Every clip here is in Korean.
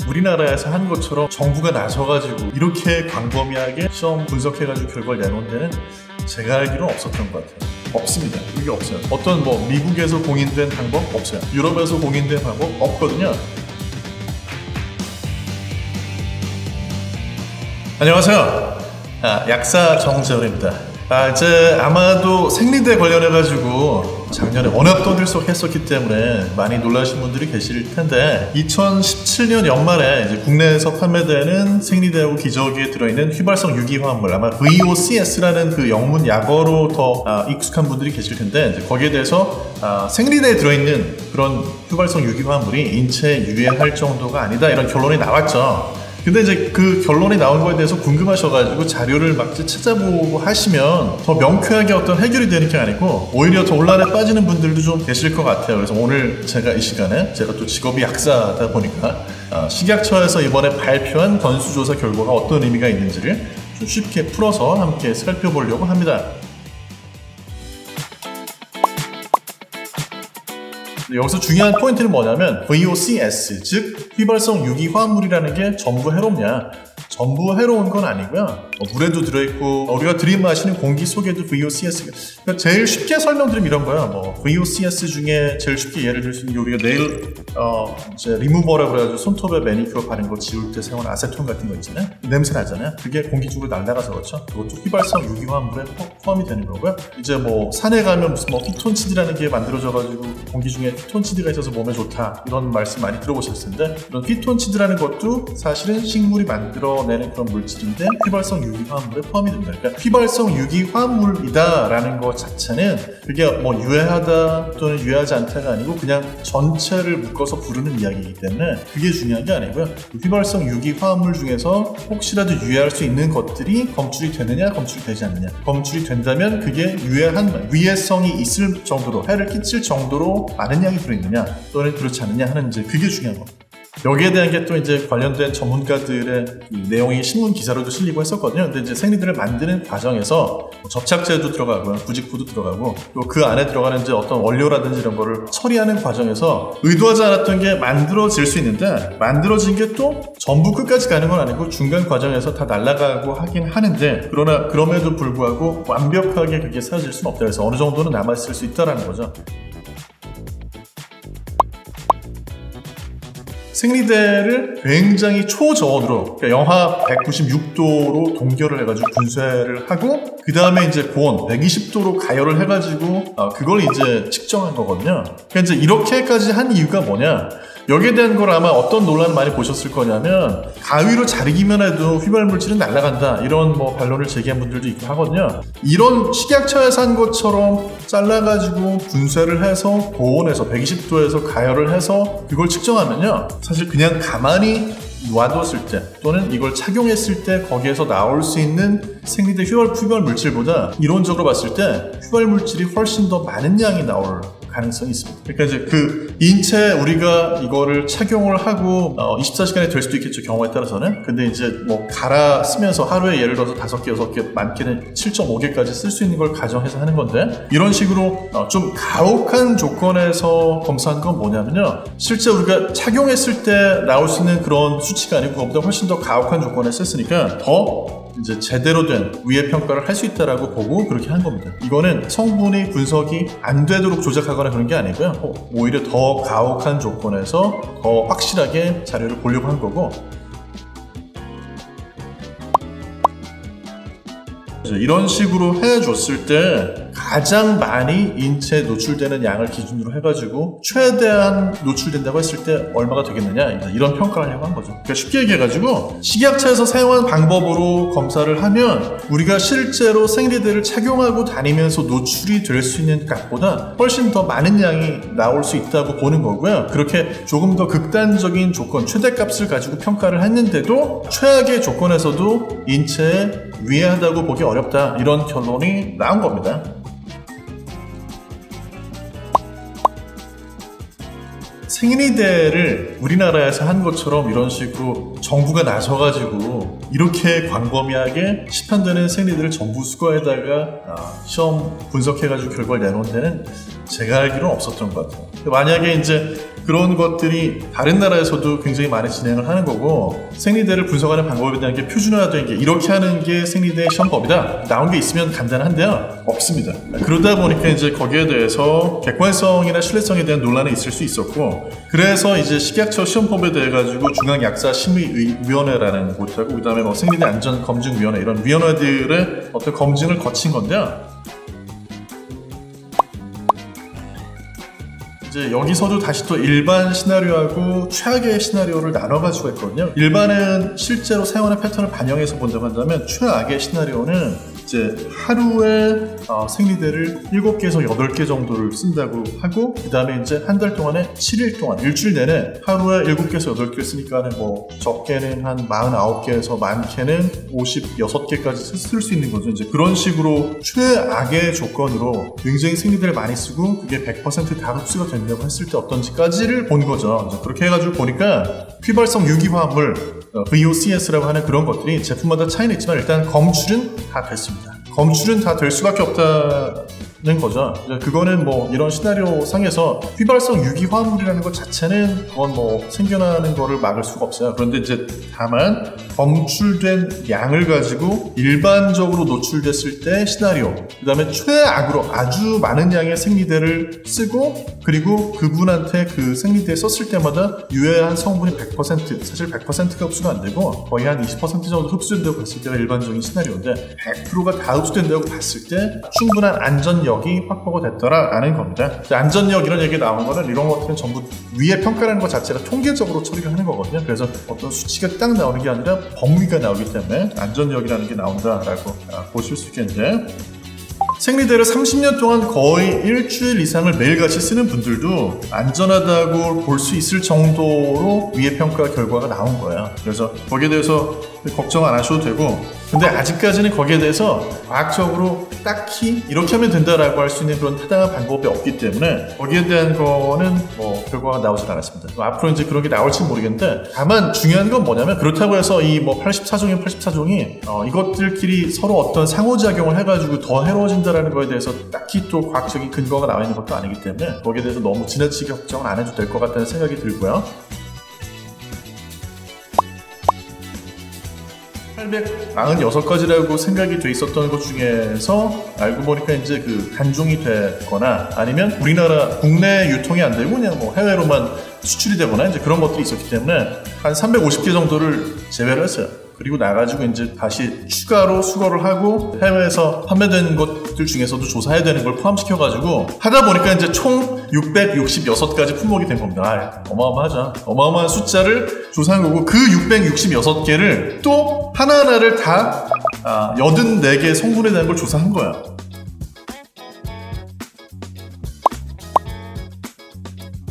우리나라에서 한 것처럼 정부가 나서가지고 이렇게 광범위하게 시험 분석해가지고 결과를 내놓은 데는 제가 알기로는 없었던 것 같아요. 없습니다. 이게 없어요. 어떤 미국에서 공인된 방법 없어요. 유럽에서 공인된 방법 없거든요. 안녕하세요. 약사 정재훈입니다. 이제 아마도 생리대 관련해가지고 작년에 워낙 떠들썩했었기 때문에 많이 놀라신 분들이 계실 텐데 2017년 연말에 이제 국내에서 판매되는 생리대하고 기저귀에 들어있는 휘발성 유기화합물, 아마 VOCS라는 그 영문 약어로 더 익숙한 분들이 계실 텐데 이제 거기에 대해서 생리대에 들어있는 그런 휘발성 유기화합물이 인체에 유해할 정도가 아니다, 이런 결론이 나왔죠. 근데 이제 그 결론이 나온 거에 대해서 궁금하셔가지고 자료를 막 찾아보고 하시면 더 명쾌하게 어떤 해결이 되는 게 아니고 오히려 더 혼란에 빠지는 분들도 좀 계실 것 같아요. 그래서 오늘 제가 이 시간에, 제가 또 직업이 약사다 보니까 식약처에서 이번에 발표한 건수조사 결과가 어떤 의미가 있는지를 좀 쉽게 풀어서 함께 살펴보려고 합니다. 여기서 중요한 포인트는 뭐냐면 VOCS, 즉 휘발성 유기화합물이라는 게 전부 해롭냐? 전부 해로운 건 아니고요. 물에도 들어있고 우리가 들이마시는 공기 속에도 VOCS가, 그러니까 제일 쉽게 설명드리면 이런 거야. VOCS 중에 제일 쉽게 예를 들 수 있는 게 우리가 네일 이제 리무버라고 그래가지고 손톱에 매니큐어 바른 거 지울 때 사용하는 아세톤 같은 거 있잖아요. 냄새 나잖아요. 그게 공기 중으로 날아가서 그렇죠. 그것도 휘발성 유기화합물에 포함이 되는 거고요. 이제 산에 가면 무슨 피톤치드라는 게 만들어져가지고 공기 중에 피톤치드가 있어서 몸에 좋다, 이런 말씀 많이 들어보셨을 텐데, 이런 피톤치드라는 것도 사실은 식물이 만들어내는 그런 물질인데 휘발성 유기화합물에 포함이 됩니다. 그러니까 휘발성 유기화합물이다라는 것 자체는 그게 유해하다 또는 유해하지 않다가 아니고 그냥 전체를 묶어서 부르는 이야기이기 때문에 그게 중요한 게 아니고요. 휘발성 유기화합물 중에서 혹시라도 유해할 수 있는 것들이 검출이 되느냐, 검출이 되지 않느냐. 검출이 된다면 그게 위해성이 있을 정도로, 해를 끼칠 정도로 많은 양이 들어있느냐 또는 그렇지 않느냐 하는, 이제 그게 중요한 겁니다. 여기에 대한 게 또 이제 관련된 전문가들의 내용이 신문 기사로도 실리고 했었거든요. 근데 이제 생리대를 만드는 과정에서 접착제도 들어가고요, 부직포도 들어가고, 또 그 안에 들어가는 이제 어떤 원료라든지 이런 거를 처리하는 과정에서 의도하지 않았던 게 만들어질 수 있는데, 만들어진 게 또 전부 끝까지 가는 건 아니고 중간 과정에서 다 날아가고 하긴 하는데, 그러나 그럼에도 불구하고 완벽하게 그게 사라질 수는 없다. 그래서 어느 정도는 남아있을 수 있다라는 거죠. 생리대를 굉장히 초저온으로, 그러니까 영하 196도로 동결을 해가지고 분쇄를 하고, 그 다음에 이제 고온 120도로 가열을 해가지고 그걸 이제 측정한 거거든요. 그러니까 이제 이렇게까지 한 이유가 뭐냐? 여기에 대한 걸 아마 어떤 논란을 많이 보셨을 거냐면, 가위로 자르기만 해도 휘발 물질은 날아간다, 이런 반론을 제기한 분들도 있고 하거든요. 이런 식약처에서 한 것처럼 잘라가지고 분쇄를 해서 고온에서 120도에서 가열을 해서 그걸 측정하면요, 사실 그냥 가만히 놔뒀을 때 또는 이걸 착용했을 때 거기에서 나올 수 있는 생리대 휘발 물질보다 이론적으로 봤을 때 휘발 물질이 훨씬 더 많은 양이 나올 가능성이 있습니다. 그러니까 이제 그 인체에 우리가 이거를 착용을 하고 24시간이 될 수도 있겠죠, 경우에 따라서는. 근데 이제 갈아 쓰면서 하루에 예를 들어서 5개, 6개, 많게는 7.5개까지 쓸 수 있는 걸 가정해서 하는 건데, 이런 식으로 좀 가혹한 조건에서 검사한 건 뭐냐면요, 실제 우리가 착용했을 때 나올 수 있는 그런 수치가 아니고 그것보다 훨씬 더 가혹한 조건에서 했으니까 더 이제 제대로 된 위해 평가를 할 수 있다라고 보고 그렇게 한 겁니다. 이거는 성분이 분석이 안 되도록 조작하거나 그런 게 아니고요, 오히려 더 가혹한 조건에서 더 확실하게 자료를 보려고 한 거고, 이런 식으로 해줬을 때 가장 많이 인체에 노출되는 양을 기준으로 해가지고 최대한 노출된다고 했을 때 얼마가 되겠느냐, 이런 평가를 하려고 한 거죠. 그러니까 쉽게 얘기해가지고 식약처에서 사용한 방법으로 검사를 하면 우리가 실제로 생리대를 착용하고 다니면서 노출이 될 수 있는 값보다 훨씬 더 많은 양이 나올 수 있다고 보는 거고요. 그렇게 조금 더 극단적인 조건, 최대값을 가지고 평가를 했는데도 최악의 조건에서도 인체에 위해하다고 보기 어렵다, 이런 결론이 나온 겁니다. 생리대를 우리나라에서 한 것처럼 이런 식으로 정부가 나서가지고 이렇게 광범위하게 시판되는 생리대를 정부 수거에다가 시험 분석해가지고 결과를 내놓은 데는 제가 알기로는 없었던 것 같아요. 만약에 이제 그런 것들이 다른 나라에서도 굉장히 많이 진행을 하는 거고, 생리대를 분석하는 방법에 대한 게 표준화된 게 이렇게 하는 게 생리대 시험법이다 나온 게 있으면 간단한데요, 없습니다. 그러다 보니까 이제 거기에 대해서 객관성이나 신뢰성에 대한 논란이 있을 수 있었고, 그래서 이제 식약처 시험법에 대해 가지고 중앙약사심의위원회라는 곳하고 그다음에 뭐 생리대 안전검증위원회 이런 위원회들의 어떤 검증을 거친 건데요. 이제 여기서도 다시 또 일반 시나리오하고 최악의 시나리오를 나눠가지고 했거든요. 일반은 실제로 사용하는 패턴을 반영해서 본다고 한다면, 최악의 시나리오는 이제 하루에 생리대를 7개에서 8개 정도를 쓴다고 하고, 그 다음에 이제 한 달 동안에 7일 동안 일주일 내내 하루에 7개에서 8개 쓰니까는 뭐 적게는 한 49개에서 많게는 56개까지 쓸 수 있는 거죠. 이제 그런 식으로 최악의 조건으로 굉장히 생리대를 많이 쓰고 그게 100% 다 흡수가 된다고 했을 때 어떤지까지를 본 거죠. 이제 그렇게 해가지고 보니까 휘발성 유기화합물 VOCs라고 하는 그런 것들이 제품마다 차이는 있지만 일단 검출은 다 됐습니다. 검출은 다 될 수밖에 없다는 거죠. 그거는 뭐 이런 시나리오 상에서 휘발성 유기화합물이라는 것 자체는 그건 뭐 생겨나는 거를 막을 수가 없어요. 그런데 이제 다만 검출된 양을 가지고 일반적으로 노출됐을 때 시나리오, 그 다음에 최악으로 아주 많은 양의 생리대를 쓰고, 그리고 그분한테 그 생리대 썼을 때마다 유해한 성분이 100%, 사실 100%가 흡수가 안 되고 거의 한 20% 정도 흡수된다고 봤을 때가 일반적인 시나리오인데, 100%가 다 흡수된다고 봤을 때 충분한 안전력이 확보가 됐더라라는 겁니다. 안전력 이런 얘기 나온 거는 이런 것들은 전부 위의 평가라는 것 자체가 통계적으로 처리를 하는 거거든요. 그래서 어떤 수치가 딱 나오는 게 아니라 범위가 나오기 때문에 안전력이라는 게 나온다라고 보실 수 있겠는데, 생리대를 30년 동안 거의 일주일 이상을 매일같이 쓰는 분들도 안전하다고 볼 수 있을 정도로 위의 평가 결과가 나온 거예요. 그래서 거기에 대해서 걱정 안 하셔도 되고, 근데 아직까지는 거기에 대해서 과학적으로 딱히 이렇게 하면 된다라고 할 수 있는 그런 타당한 방법이 없기 때문에 거기에 대한 거는 뭐 결과가 나오질 않았습니다. 앞으로 이제 그런 게 나올지 모르겠는데, 다만 중요한 건 뭐냐면, 그렇다고 해서 이 뭐 84종이 이것들끼리 서로 어떤 상호작용을 해가지고 더 해로워진다라는 거에 대해서 딱히 또 과학적인 근거가 나와 있는 것도 아니기 때문에 거기에 대해서 너무 지나치게 걱정은 안 해도 될 것 같다는 생각이 들고요. 896가지라고 생각이 돼 있었던 것 중에서 알고 보니까 이제 그 단종이 되거나 아니면 우리나라 국내 유통이 안 되고 그냥 뭐 해외로만 수출이 되거나 이제 그런 것들이 있었기 때문에 한 350개 정도를 제외를 했어요. 그리고 나가지고 이제 다시 추가로 수거를 하고 해외에서 판매된 것들 중에서도 조사해야 되는 걸 포함시켜가지고 하다 보니까 이제 총 666가지 품목이 된 겁니다. 어마어마하죠. 어마어마한 숫자를 조사한 거고, 그 666개를 또 하나하나를 다 84개의 성분에 대한 걸 조사한 거예요.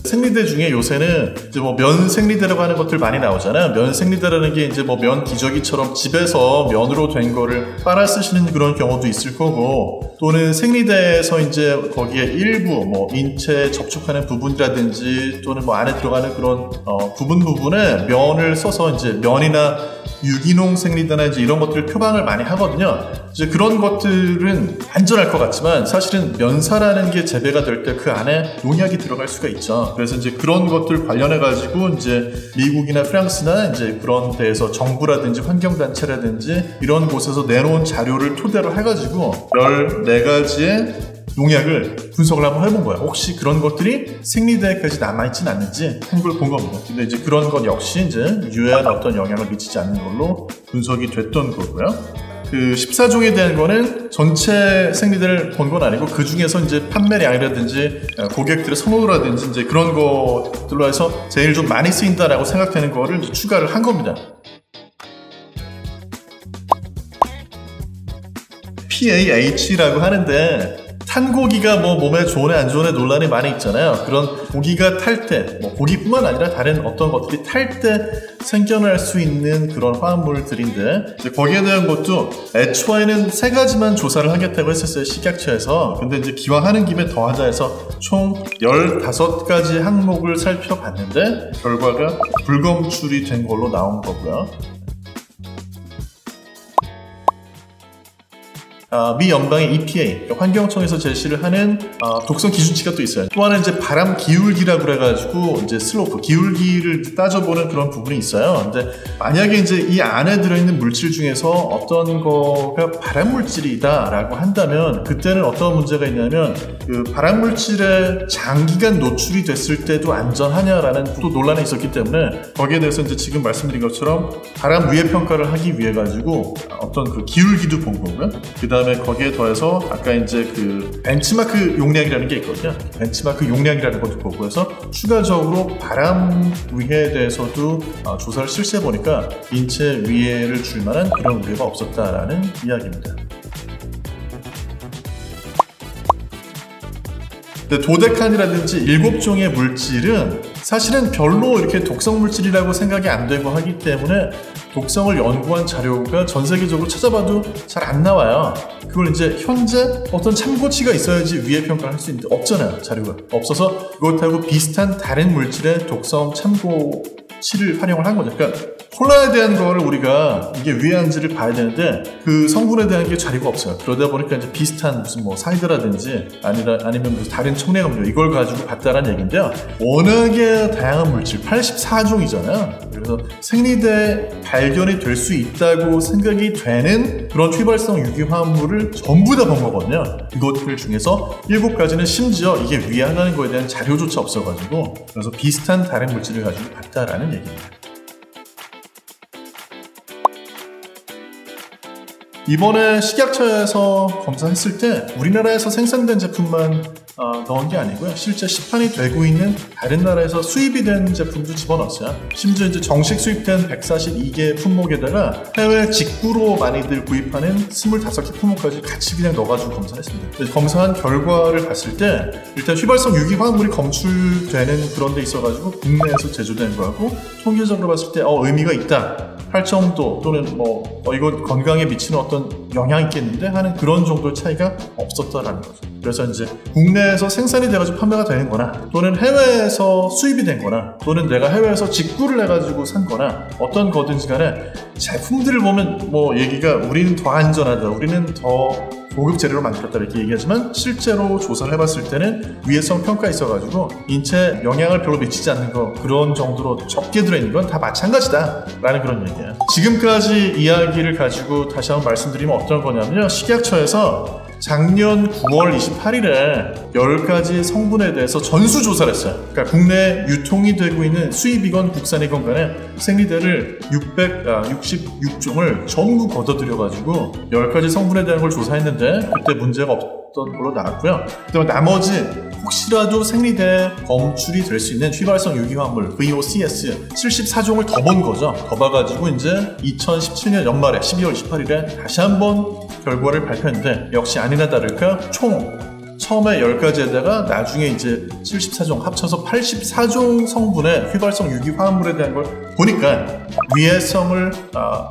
생리대 중에 요새는 이제 뭐 면 생리대라고 하는 것들 많이 나오잖아요. 면 생리대라는 게 이제 뭐 면 기저귀처럼 집에서 면으로 된 거를 빨아 쓰시는 그런 경우도 있을 거고, 또는 생리대에서 이제 거기에 일부 뭐 인체에 접촉하는 부분이라든지 또는 뭐 안에 들어가는 그런 부분에 면을 써서 이제 면이나 유기농 생리대나 이제 이런 것들을 표방을 많이 하거든요. 이제 그런 것들은 안전할 것 같지만 사실은 면사라는 게 재배가 될 때 그 안에 농약이 들어갈 수가 있죠. 그래서 이제 그런 것들 관련해 가지고 이제 미국이나 프랑스나 이제 그런 데에서 정부라든지 환경단체라든지 이런 곳에서 내놓은 자료를 토대로 해가지고 14가지의 농약을 분석을 한번 해본 거야. 혹시 그런 것들이 생리대에까지 남아있진 않는지 한 걸 본 겁니다. 근데 이제 그런 것 역시 이제 유해한 어떤 영향을 미치지 않는 걸로 분석이 됐던 거고요. 그 14종에 대한 거는 전체 생리대를 본 건 아니고 그 중에서 이제 판매량이라든지 고객들의 선호도라든지 이제 그런 것들로 해서 제일 좀 많이 쓰인다라고 생각되는 거를 이제 추가를 한 겁니다. PAH라고 하는데 탄 고기가 뭐 몸에 좋으네 안 좋으네 논란이 많이 있잖아요. 그런 고기가 탈 때, 뭐 고기뿐만 아니라 다른 어떤 것들이 탈 때 생겨날 수 있는 그런 화합물들인데, 이제 거기에 대한 것도 애초에는 3가지만 조사를 하겠다고 했었어요, 식약처에서. 근데 이제 기왕 하는 김에 더 하자 해서 총 15가지 항목을 살펴봤는데 결과가 불검출이 된 걸로 나온 거고요. 미 연방의 EPA, 그러니까 환경청에서 제시를 하는 독성 기준치가 또 있어요. 또 하나는 이제 바람 기울기라고 그래가지고 이제 슬로프, 기울기를 따져보는 그런 부분이 있어요. 근데 만약에 이제 이 안에 들어있는 물질 중에서 어떤 거가 발암 물질이다라고 한다면 그때는 어떤 문제가 있냐면 그 발암 물질에 장기간 노출이 됐을 때도 안전하냐라는 또 논란이 있었기 때문에 거기에 대해서 이제 지금 말씀드린 것처럼 발암 위해 평가를 하기 위해 가지고 어떤 그 기울기도 본 거고요. 그 다음에 거기에 더해서 아까 이제 그 벤치마크 용량이라는 게 있거든요. 벤치마크 용량이라는 것도 보고 해서 추가적으로 발암 위해에 대해서도 조사를 실시해 보니까 인체 위해를 줄 만한 그런 우려가 없었다라는 이야기입니다. 도데칸이라든지 7종의 물질은 사실은 별로 이렇게 독성 물질이라고 생각이 안 되고 하기 때문에 독성을 연구한 자료가 전 세계적으로 찾아봐도 잘 안 나와요. 그걸 이제 현재 어떤 참고치가 있어야지 위해 평가를 할 수 있는데 없잖아요. 자료가 없어서 그것하고 비슷한 다른 물질의 독성 참고치를 활용을 한 거죠. 그러니까 콜라에 대한 거를 우리가 이게 위해한지를 봐야 되는데 그 성분에 대한 게 자료가 없어요. 그러다 보니까 이제 비슷한 무슨 뭐 사이드라든지 아니면 무슨 다른 촉매음료 이걸 가지고 봤다라는 얘기인데요. 워낙에 다양한 물질 84종이잖아요. 그래서 생리대에 발견이 될 수 있다고 생각이 되는 그런 휘발성 유기화합물을 전부 다 본 거거든요. 이것들 중에서 7가지는 심지어 이게 위해하는 거에 대한 자료조차 없어가지고 그래서 비슷한 다른 물질을 가지고 봤다라는 얘기입니다. 이번에 식약처에서 검사했을 때 우리나라에서 생산된 제품만 넣은 게 아니고요. 실제 시판이 되고 있는 다른 나라에서 수입이 된 제품도 집어넣었어요. 심지어 이제 정식 수입된 142개 품목에다가 해외 직구로 많이들 구입하는 25개 품목까지 같이 그냥 넣어가지고 검사했습니다. 검사한 결과를 봤을 때 일단 휘발성 유기화합물이 검출되는 그런 데 있어가지고 국내에서 제조된 거하고 통계적으로 봤을 때 의미가 있다 할 정도 또는 이거 건강에 미치는 어떤 영향이 있겠는데 하는 그런 정도의 차이가 없었다라는 거죠. 그래서 이제 국내에서 생산이 돼가지고 판매가 되는 거나 또는 해외에서 수입이 된 거나 또는 내가 해외에서 직구를 해가지고 산 거나 어떤 거든지 간에 제품들을 보면 얘기가 우리는 더 안전하다, 우리는 더 고급 재료로 만들었다 이렇게 얘기하지만 실제로 조사를 해봤을 때는 위해성 평가가 있어가지고 인체에 영향을 별로 미치지 않는 거 그런 정도로 적게 들어있는 건 다 마찬가지다 라는 그런 얘기예요. 지금까지 이야기를 가지고 다시 한번 말씀드리면 어떤 거냐면요, 식약처에서 작년 9월 28일에 10가지 성분에 대해서 전수조사를 했어요. 그러니까 국내에 유통이 되고 있는 수입이건 국산이건 간에 생리대를 666종을 전부 걷어들여가지고 10가지 성분에 대한 걸 조사했는데 그때 문제가 없던 걸로 나왔고요. 그다음에 나머지 혹시라도 생리대에 검출이 될 수 있는 휘발성 유기화합물 VOCs 74종을 더 본 거죠. 더 봐가지고 이제 2017년 연말에 12월 28일에 다시 한번 결과를 발표했는데 역시 아니나 다를까 총 처음에 10가지에다가 나중에 이제 74종 합쳐서 84종 성분의 휘발성 유기화합물에 대한 걸 보니까 위해성을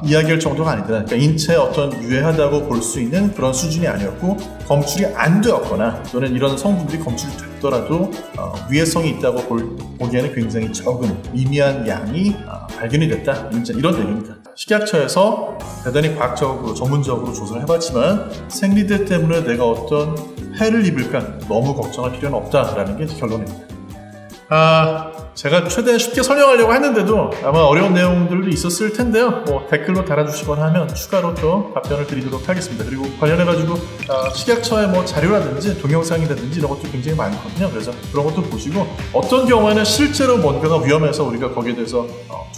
이야기할 정도가 아니다. 그러니까 인체에 어떤 유해하다고 볼 수 있는 그런 수준이 아니었고 검출이 안 되었거나 또는 이런 성분들이 검출이 됐더라도 위해성이 있다고 보기에는 굉장히 적은 미미한 양이 발견이 됐다. 이런 얘기입니다. 식약처에서 대단히 과학적으로 전문적으로 조사를 해봤지만 생리대 때문에 내가 어떤 해를 입을까 너무 걱정할 필요는 없다라는 게 결론입니다. 제가 최대한 쉽게 설명하려고 했는데도 아마 어려운 내용들도 있었을 텐데요. 댓글로 달아주시거나 하면 추가로 또 답변을 드리도록 하겠습니다. 그리고 관련해가지고 식약처의 자료라든지 동영상이라든지 이런 것도 굉장히 많거든요. 그래서 그런 것도 보시고 어떤 경우에는 실제로 뭔가가 위험해서 우리가 거기에 대해서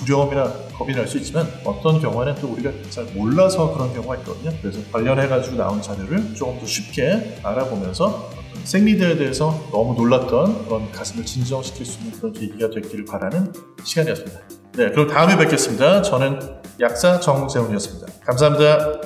두려움이나 겁이 날 수 있지만 어떤 경우에는 또 우리가 잘 몰라서 그런 경우가 있거든요. 그래서 관련해가지고 나온 자료를 조금 더 쉽게 알아보면서 생리대에 대해서 너무 놀랐던 그런 가슴을 진정시킬 수 있는 그런 계기가 됐기를 바라는 시간이었습니다. 네, 그럼 다음에 뵙겠습니다. 저는 약사 정재훈이었습니다. 감사합니다.